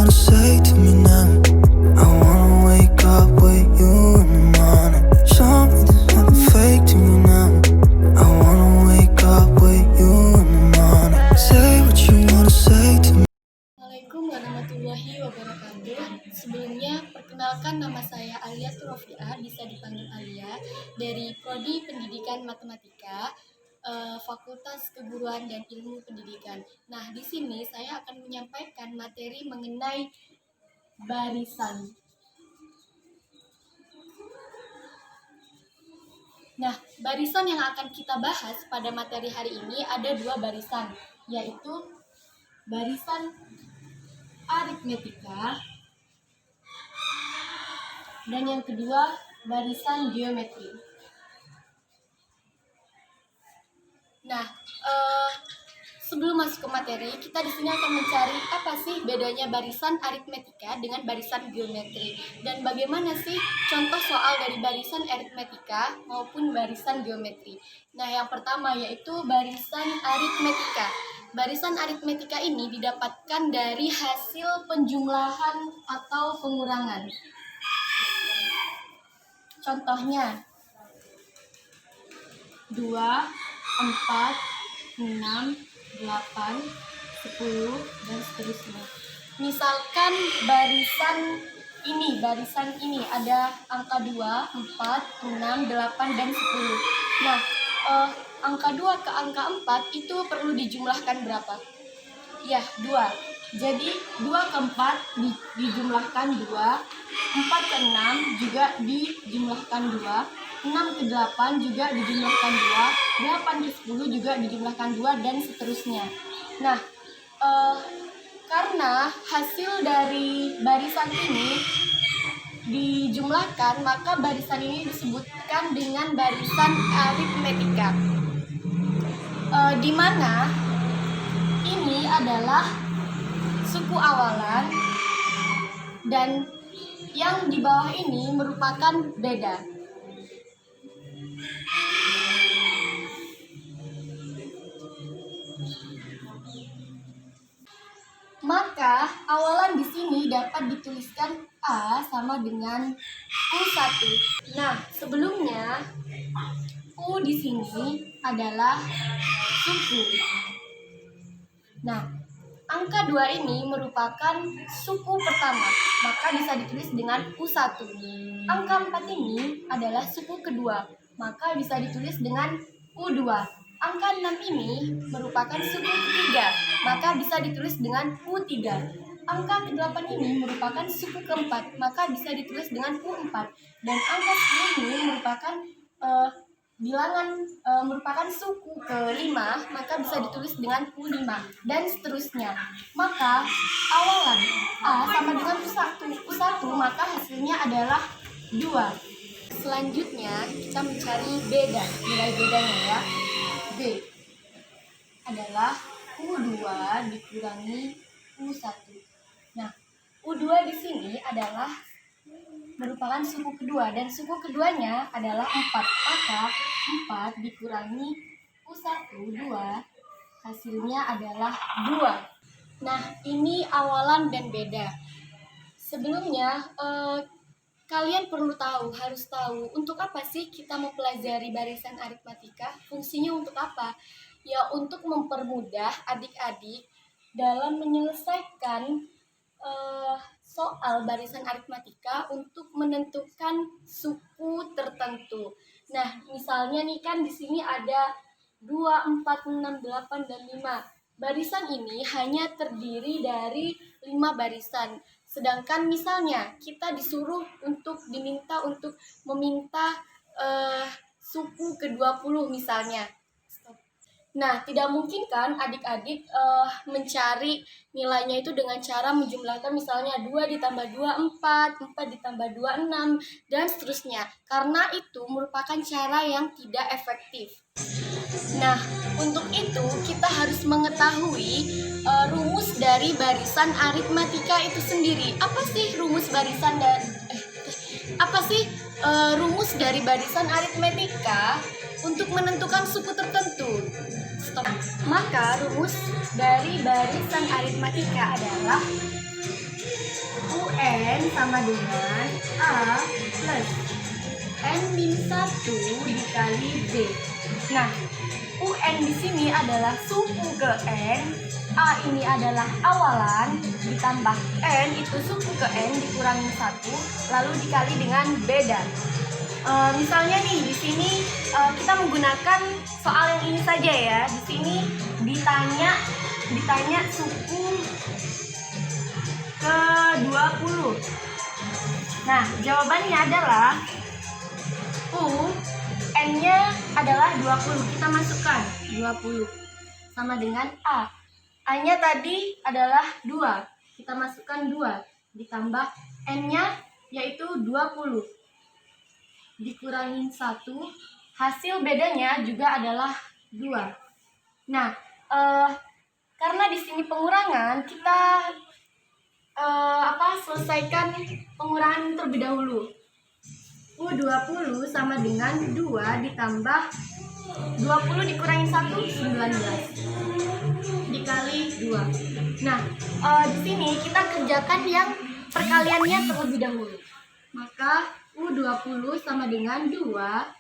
wanna say to me now? I wanna wake up with you in the morning. Show me there's nothing fake to me now. I wanna wake up with you in the morning. Say what you wanna say to me. Assalamualaikum warahmatullahi wabarakatuh. Sebelumnya, perkenalkan nama saya Alia Turofiah, bisa dipanggil Alia, dari Prodi Pendidikan Matematika, Fakultas Keguruan dan Ilmu Pendidikan. Nah, di sini saya akan menyampaikan materi mengenai barisan. Nah, barisan yang akan kita bahas pada materi hari ini ada dua barisan, yaitu barisan aritmetika dan yang kedua barisan geometri. Nah, sebelum masuk ke materi, kita di sini akan mencari apa sih bedanya barisan aritmetika dengan barisan geometri dan bagaimana sih contoh soal dari barisan aritmetika maupun barisan geometri. Nah, yang pertama yaitu barisan aritmetika. Barisan aritmetika ini didapatkan dari hasil penjumlahan atau pengurangan. Contohnya 2, 4, 6, 8, 10, dan seterusnya. Misalkan barisan ini ada angka 2, 4, 6, 8, dan 10. Nah, angka 2 ke angka 4 itu perlu dijumlahkan berapa? Ya, 2. Jadi 2 ke 4 dijumlahkan 2, 4 ke 6 juga dijumlahkan 2, 6 ke 8 juga dijumlahkan 2, 8 ke 10 juga dijumlahkan 2, dan seterusnya. Nah, karena hasil dari barisan ini dijumlahkan, maka barisan ini disebutkan dengan barisan aritmetika. Di mana ini adalah suku awalan dan yang di bawah ini merupakan beda. Maka awalan di sini dapat dituliskan A sama dengan U1. Nah, sebelumnya U di sini adalah suku. Nah, angka 2 ini merupakan suku pertama, maka bisa ditulis dengan U1. Angka 4 ini adalah suku kedua, maka bisa ditulis dengan U2. Angka 6 ini merupakan suku ketiga, maka bisa ditulis dengan U3. Angka ke-8 ini merupakan suku keempat, maka bisa ditulis dengan U4. Dan angka 10 ini merupakan merupakan suku ke-5, maka bisa ditulis dengan U5, dan seterusnya. Maka awalan A sama dengan U1, maka hasilnya adalah 2. Selanjutnya kita mencari beda, nilai bedanya ya. B adalah U2 dikurangi U1. Nah, U2 di sini adalah merupakan suku kedua dan suku keduanya adalah 4. Maka 4 dikurangi U1, 2, hasilnya adalah 2. Nah, ini awalan dan beda. Sebelumnya, kalian harus tahu untuk apa sih kita mempelajari barisan aritmetika? Fungsinya untuk apa? Ya, untuk mempermudah adik-adik dalam menyelesaikan soal barisan aritmetika untuk menentukan suku tertentu. Nah, misalnya nih kan di sini ada 2, 4, 6, 8, dan 5. Barisan ini hanya terdiri dari 5 barisan. Sedangkan misalnya kita diminta untuk meminta suku ke-20 misalnya. Nah, tidak mungkin kan adik-adik mencari nilainya itu dengan cara menjumlahkan misalnya 2 ditambah 2, 4, 4 ditambah 2, 6, dan seterusnya. Karena itu merupakan cara yang tidak efektif. Nah, untuk itu kita harus mengetahui rumus dari barisan aritmetika itu sendiri. Apa sih rumus dari barisan aritmetika untuk menentukan suku tertentu? Maka rumus dari barisan aritmetika adalah UN sama dengan A plus N-1 dikali B. Nah, UN di sini adalah suku ke N, A ini adalah awalan, ditambah N itu suku ke N dikurangi 1, lalu dikali dengan B dan. Misalnya nih, di sini kita menggunakan soal yang ini saja ya. Di sini ditanya suku ke-20. Nah, jawabannya adalah N-nya adalah 20. Kita masukkan 20 sama dengan A. A-nya tadi adalah 2. Kita masukkan 2 ditambah N-nya yaitu 20. Dikurangin 1. Hasil bedanya juga adalah 2. Nah, karena di sini pengurangan, kita selesaikan pengurangan terlebih dahulu. U20 sama dengan 2 ditambah 20 dikurangi 1, 19 dikali 2. Nah, di sini kita kerjakan yang perkaliannya terlebih dahulu. Maka U20 sama dengan 2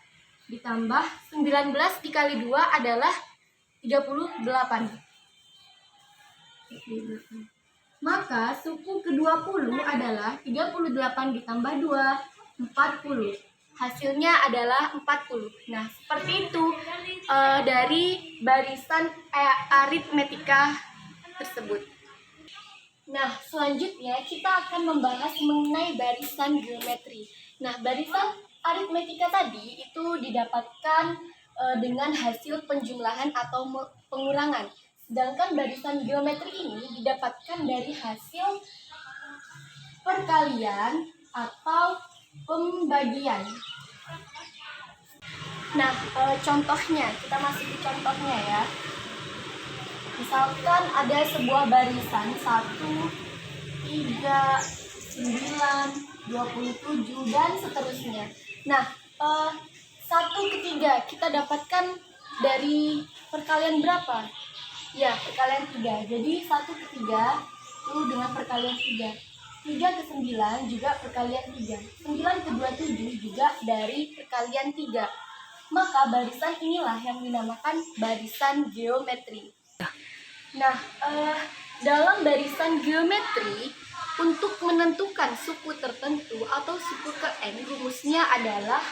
ditambah 19 dikali 2 adalah 38. Maka suku ke-20 adalah 38 ditambah 2, 40. Hasilnya adalah 40. Nah, seperti itu dari barisan aritmetika tersebut. Nah, selanjutnya kita akan membahas mengenai barisan geometri. Nah, barisan aritmetika tadi itu didapatkan dengan hasil penjumlahan atau pengurangan. Sedangkan barisan geometri ini didapatkan dari hasil perkalian atau pembagian. Nah, contohnya, kita masuk ke contohnya ya. Misalkan ada sebuah barisan 1, 3, 9, 27, dan seterusnya. Nah, 1/3 kita dapatkan dari perkalian berapa? Ya, perkalian 3. Jadi 1/3 itu dengan perkalian 3. 3/9 juga perkalian 3. 9/27 juga dari perkalian 3. Maka barisan inilah yang dinamakan barisan geometri. Nah, dalam barisan geometri, untuk menentukan suku tertentu atau suku ke N, rumusnya adalah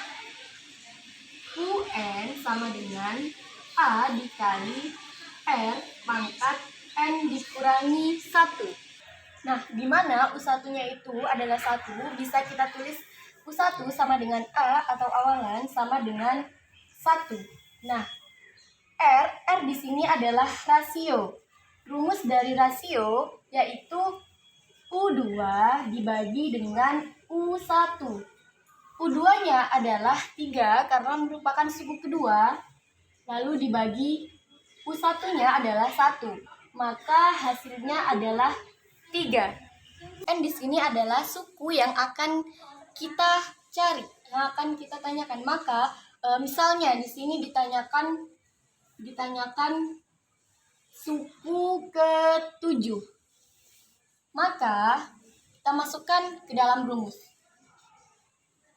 UN sama dengan A dikali R pangkat N dikurangi 1. Nah, di mana U1-nya itu adalah 1, bisa kita tulis U1 sama dengan A atau awalan sama dengan 1. Nah, R di sini adalah rasio. Rumus dari rasio yaitu U2 dibagi dengan U1. U2-nya adalah 3 karena merupakan suku kedua, lalu dibagi U1-nya adalah 1. Maka hasilnya adalah 3. N di sini adalah suku yang akan kita cari, yang akan kita tanyakan. Maka misalnya di sini ditanyakan suku ke-7. Maka kita masukkan ke dalam rumus.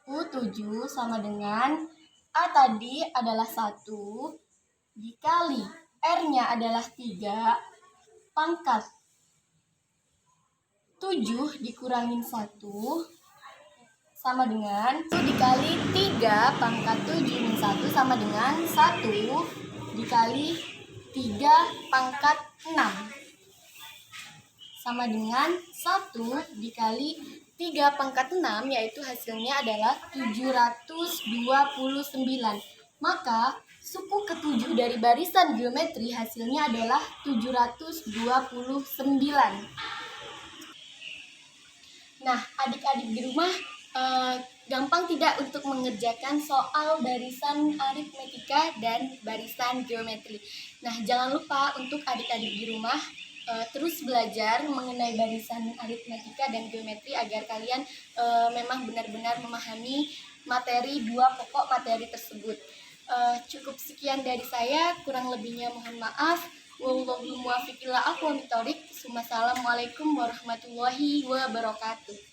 U7 sama dengan A tadi adalah 1 dikali R-nya adalah 3 pangkat 7 dikurangin 1 sama dengan 1 dikali 3 pangkat 7 min 1 sama dengan 1 dikali 3 pangkat 6 sama dengan 1 dikali 3 pangkat 6, yaitu hasilnya adalah 729. Maka suku ke-7 dari barisan geometri hasilnya adalah 729. Nah, adik-adik di rumah gampang tidak untuk mengerjakan soal barisan aritmetika dan barisan geometri. Nah, jangan lupa untuk adik-adik di rumah terus belajar mengenai barisan aritmetika dan geometri agar kalian memang benar-benar memahami materi 2 pokok materi tersebut. Cukup sekian dari saya, kurang lebihnya mohon maaf. Wallahul muwaffiq ila aqwamit thoriq. Wassalamualaikum warahmatullahi wabarakatuh.